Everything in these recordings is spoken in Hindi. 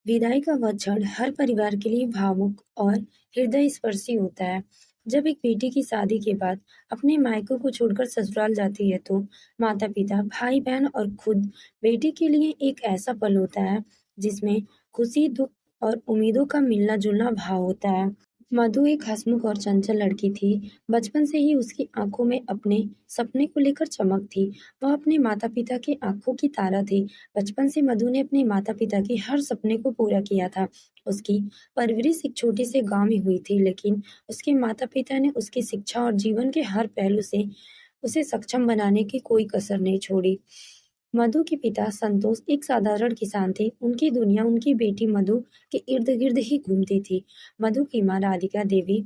विदाई का वह क्षण हर परिवार के लिए भावुक और हृदय स्पर्शी होता है। जब एक बेटी की शादी के बाद अपने मायके को छोड़कर ससुराल जाती है तो माता-पिता, भाई-बहन और खुद बेटी के लिए एक ऐसा पल होता है जिसमें खुशी, दुख और उम्मीदों का मिलना-जुलना भाव होता है। मधु एक हंसमुख और चंचल लड़की थी। बचपन से ही उसकी आंखों में अपने सपने को लेकर चमक थी। वह अपने माता-पिता की आंखों की तारा थी। बचपन से मधु ने अपने माता-पिता के हर सपने को पूरा किया था। उसकी परवरिश एक छोटे से गांव में हुई थी, लेकिन उसके माता-पिता ने उसकी शिक्षा और जीवन के हर पहलू से उसे सक्षम बनाने की कोई कसर नहीं छोड़ी। मधु के पिता संतोष एक साधारण किसान थे। उनकी दुनिया उनकी बेटी मधु के इर्द-गिर्द ही घूमती थी। मधु की माँ राधिका देवी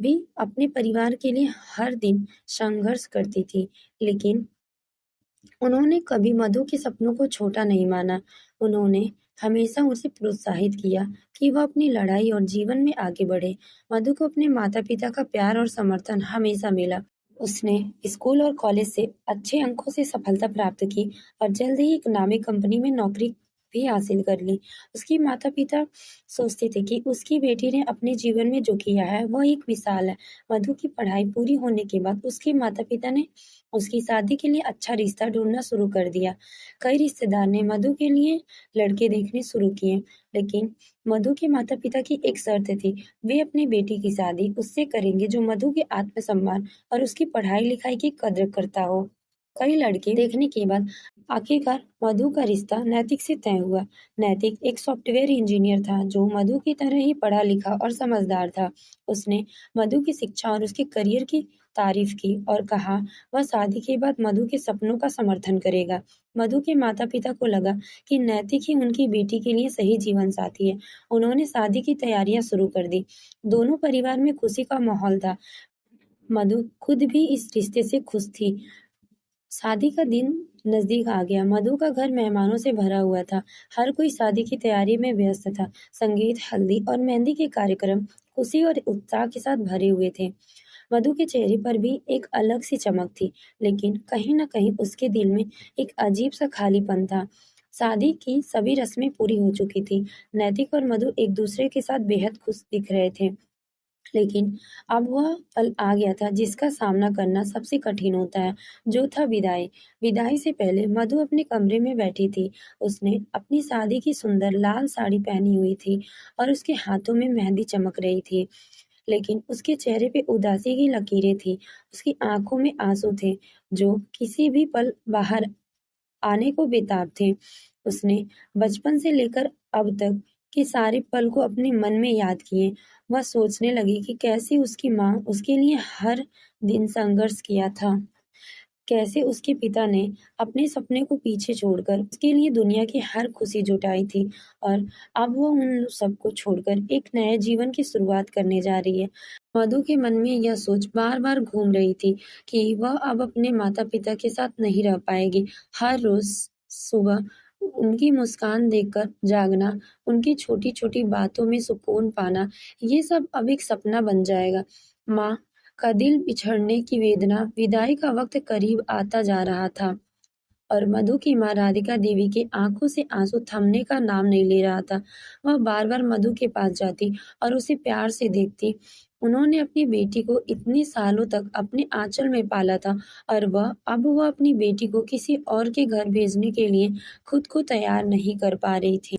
भी अपने परिवार के लिए हर दिन संघर्ष करती थी, लेकिन उन्होंने कभी मधु के सपनों को छोटा नहीं माना। उन्होंने हमेशा उसे प्रोत्साहित किया कि वह अपनी लड़ाई और जीवन में आगे बढ़े। मधु को अपने माता-पिता का प्यार और समर्थन हमेशा मिला। उसने स्कूल और कॉलेज से अच्छे अंकों से सफलता प्राप्त की और जल्द ही एक नामी कंपनी में नौकरी भी हासिल कर ली। उसके माता-पिता सोचते थे कि उसकी बेटी ने अपने जीवन में जो किया है वह एक मिसाल है। मधु की पढ़ाई पूरी होने के बाद उसके माता-पिता ने उसकी शादी के लिए अच्छा रिश्ता ढूंढना शुरू कर दिया। कई रिश्तेदार ने मधु के लिए लड़के देखने शुरू किए, लेकिन मधु के माता-पिता की एक शर्त थी, वे अपनी बेटी की शादी उससे करेंगे जो मधु के आत्मसम्मान और उसकी पढ़ाई-लिखाई की कद्र करता हो। कई लड़के देखने के बाद आखिरकार मधु का रिश्ता नैतिक से तय हुआ। नैतिक एक सॉफ्टवेयर इंजीनियर था जो मधु की तरह ही पढ़ा-लिखा और समझदार था। उसने मधु की शिक्षा और उसके करियर की तारीफ की और कहा वह शादी के बाद मधु के सपनों का समर्थन करेगा। मधु के माता-पिता को लगा कि नैतिक ही उनकी बेटी के लिए सही जीवन साथी है। उन्होंने शादी की तैयारियां शुरू कर दी। दोनों परिवार में खुशी का माहौल था। मधु खुद भी इस रिश्ते से खुश थी। शादी का दिन नजदीक आ गया। मधु का घर मेहमानों से भरा हुआ था। हर कोई शादी की तैयारी में व्यस्त था। संगीत, हल्दी और मेहंदी के कार्यक्रम खुशी और उत्साह के साथ भरे हुए थे। मधु के चेहरे पर भी एक अलग सी चमक थी, लेकिन कहीं न कहीं उसके दिल में एक अजीब सा खालीपन था। शादी की सभी रस्में पूरी हो चुकी थी। नैतिक और मधु एक दूसरे के साथ बेहद खुश दिख रहे थे। लेकिन अब वह पल आ गया था जिसका सामना करना सबसे कठिन होता है, जो था विदाई। विदाई से पहले मधु अपने कमरे में बैठी थी। उसने अपनी शादी की सुंदर लाल साड़ी पहनी हुई थी और उसके हाथों में मेहंदी चमक रही थी। लेकिन उसके चेहरे पे उदासी की लकीरें थी। उसकी आंखों में आंसू थे, जो किसी भी पल बाहर आने को बेताब थे। उसने बचपन से लेकर अब तक के सारे पल को अपने मन में याद किए। वह सोचने लगी कि कैसे उसकी माँ उसके लिए हर दिन संघर्ष किया था। कैसे उसके पिता ने अपने सपने को पीछे छोड़कर उसके लिए दुनिया की हर खुशी जुटाई थी और अब वो उन सबको छोड़कर एक नए जीवन की शुरुआत करने जा रही है। मधु के मन में यह सोच बार-बार घूम रही थी कि वह अब अपने माता-पिता के साथ नहीं रह पाएगी। हर रोज सुबह उनकी मुस्कान देखकर जागना, उनकी छोटी-छोटी बातों में सुकून पाना, ये सब अब एक सपना बन जाएगा। माँ का दिल बिछड़ने की वेदना, विदाई का वक्त करीब आता जा रहा था और मधु की माँ राधिका देवी की आंखों से आंसू थमने का नाम नहीं ले रहा था। वह बार-बार मधु के पास जाती और उसे प्यार से देखती। उन्होंने अपनी बेटी को इतने सालों तक अपने आंचल में पाला था और वह अपनी बेटी को किसी और के घर भेजने के लिए खुद को तैयार नहीं कर पा रही थी।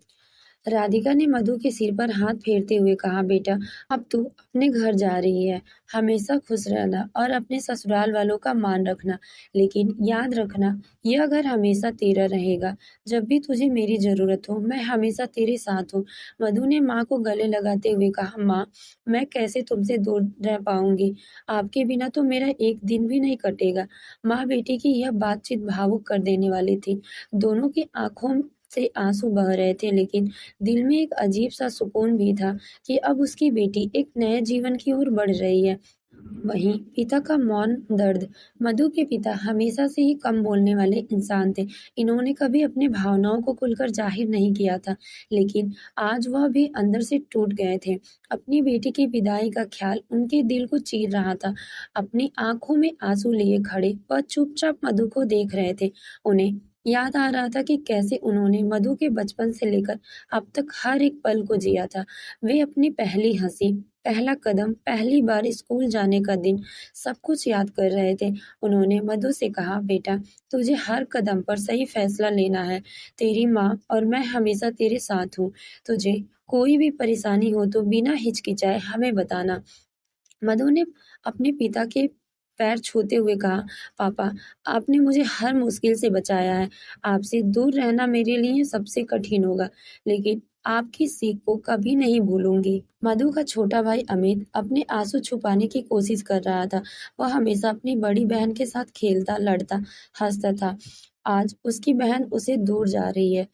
राधिका ने मधु के सिर पर हाथ फेरते हुए कहा, बेटा, अब तू अपने घर जा रही है। हमेशा खुश रहना और अपने ससुराल वालों का मान रखना। लेकिन याद रखना, यह घर हमेशा तेरा रहेगा। जब भी तुझे मेरी जरूरत हो, मैं हमेशा तेरे साथ हूँ। मधु ने माँ को गले लगाते हुए कहा, माँ, मैं कैसे तुमसे दूर रह पाऊंगी? आपके बिना तो मेरा एक दिन भी नहीं कटेगा। माँ बेटी की यह बातचीत भावुक कर देने वाली थी। दोनों की आंखों से आंसू बह रहे थे, लेकिन दिल में एक अजीब-सा सुकून भी था कि अब उसकी बेटी एक नए जीवन की ओर बढ़ रही है। वहीं पिता का मौन दर्द। मधु के पिता हमेशा से ही कम बोलने वाले इंसान थे। इन्होंने कभी अपनी भावनाओं को खुलकर जाहिर नहीं किया था, लेकिन आज वह भी अंदर से टूट गए थे। अपनी बेटी की विदाई का ख्याल उनके दिल को चीर रहा था। अपनी आंखों में आंसू लिए खड़े वह चुपचाप मधु को देख रहे थे। उन्हें याद आ रहा था कि कैसे उन्होंने मधु के बचपन से लेकर अब तक हर एक पल को जिया था। वे अपनी पहली हंसी, पहला कदम, पहली बार स्कूल जाने का दिन सब कुछ याद कर रहे थे। उन्होंने मधु से कहा, बेटा, तुझे हर कदम पर सही फैसला लेना है। तेरी माँ और मैं हमेशा तेरे साथ हूँ। तुझे कोई भी परेशानी हो तो बिना हिचकिचाए हमें बताना। मधु ने अपने पिता के पैर छूते हुए कहा, पापा, आपने मुझे हर मुश्किल से बचाया है। आपसे दूर रहना मेरे लिए सबसे कठिन होगा, लेकिन आपकी सीख को कभी नहीं भूलूंगी। मधु का छोटा भाई अमित अपने आंसू छुपाने की कोशिश कर रहा था। वह हमेशा अपनी बड़ी बहन के साथ खेलता, लड़ता, हंसता था। आज उसकी बहन उसे दूर जा रही है।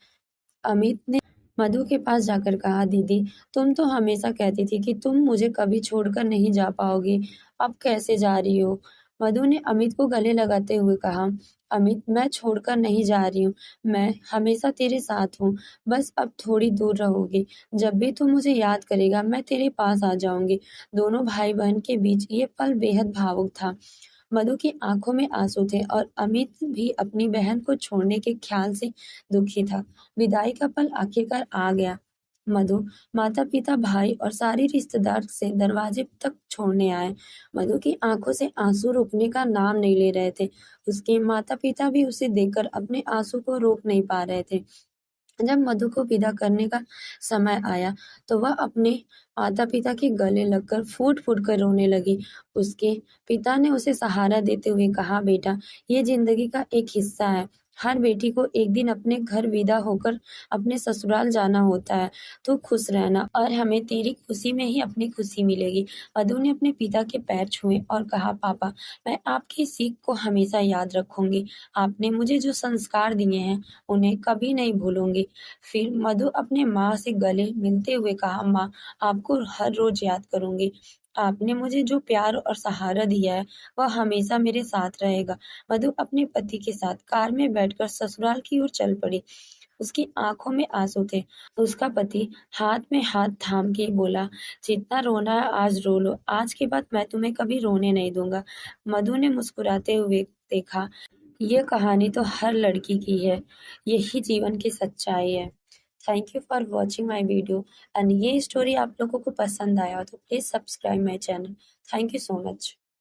अमित ने मधु के पास जाकर कहा, दीदी, तुम तो हमेशा कहती थी कि तुम मुझे कभी छोड़कर नहीं जा पाओगी। अब कैसे जा रही हो? मधु ने अमित को गले लगाते हुए कहा, अमित, मैं छोड़कर नहीं जा रही हूँ। मैं हमेशा तेरे साथ हूँ। बस अब थोड़ी दूर रहोगी। जब भी तू मुझे याद करेगा मैं तेरे पास आ जाऊंगी। दोनों भाई बहन के बीच ये पल बेहद भावुक था। मधु की आंखों में आंसू थे और अमित भी अपनी बहन को छोड़ने के ख्याल से दुखी था। विदाई का पल आखिरकार आ गया। मधु माता पिता भाई और सारे रिश्तेदार से दरवाजे तक छोड़ने आए। मधु की आंखों से आंसू रुकने का नाम नहीं ले रहे थे। उसके माता पिता भी उसे देखकर अपने आंसू को रोक नहीं पा रहे थे। जब मधु को विदा करने का समय आया तो वह अपने माता-पिता के गले लगकर फूट-फूट कर रोने लगी। उसके पिता ने उसे सहारा देते हुए कहा, बेटा, ये जिंदगी का एक हिस्सा है। हर बेटी को एक दिन अपने घर विदा होकर अपने ससुराल जाना होता है। तू खुश रहना और हमें तेरी खुशी में ही अपनी खुशी मिलेगी। मधु ने अपने पिता के पैर छुए और कहा, पापा, मैं आपकी सीख को हमेशा याद रखूंगी। आपने मुझे जो संस्कार दिए हैं उन्हें कभी नहीं भूलूंगी। फिर मधु अपने माँ से गले मिलते हुए कहा, माँ, आपको हर रोज याद करूंगी। आपने मुझे जो प्यार और सहारा दिया है वह हमेशा मेरे साथ रहेगा। मधु अपने पति के साथ कार में बैठकर ससुराल की ओर चल पड़ी। उसकी आंखों में आंसू थे। उसका पति हाथ में हाथ थाम के बोला, जितना रोना है आज रो लो। आज के बाद मैं तुम्हें कभी रोने नहीं दूंगा। मधु ने मुस्कुराते हुए देखा, ये कहानी तो हर लड़की की है। यही जीवन की सच्चाई है। Thank you for watching my video and ये स्टोरी आप लोगों को पसंद आया हो तो please subscribe my channel. Thank you so much.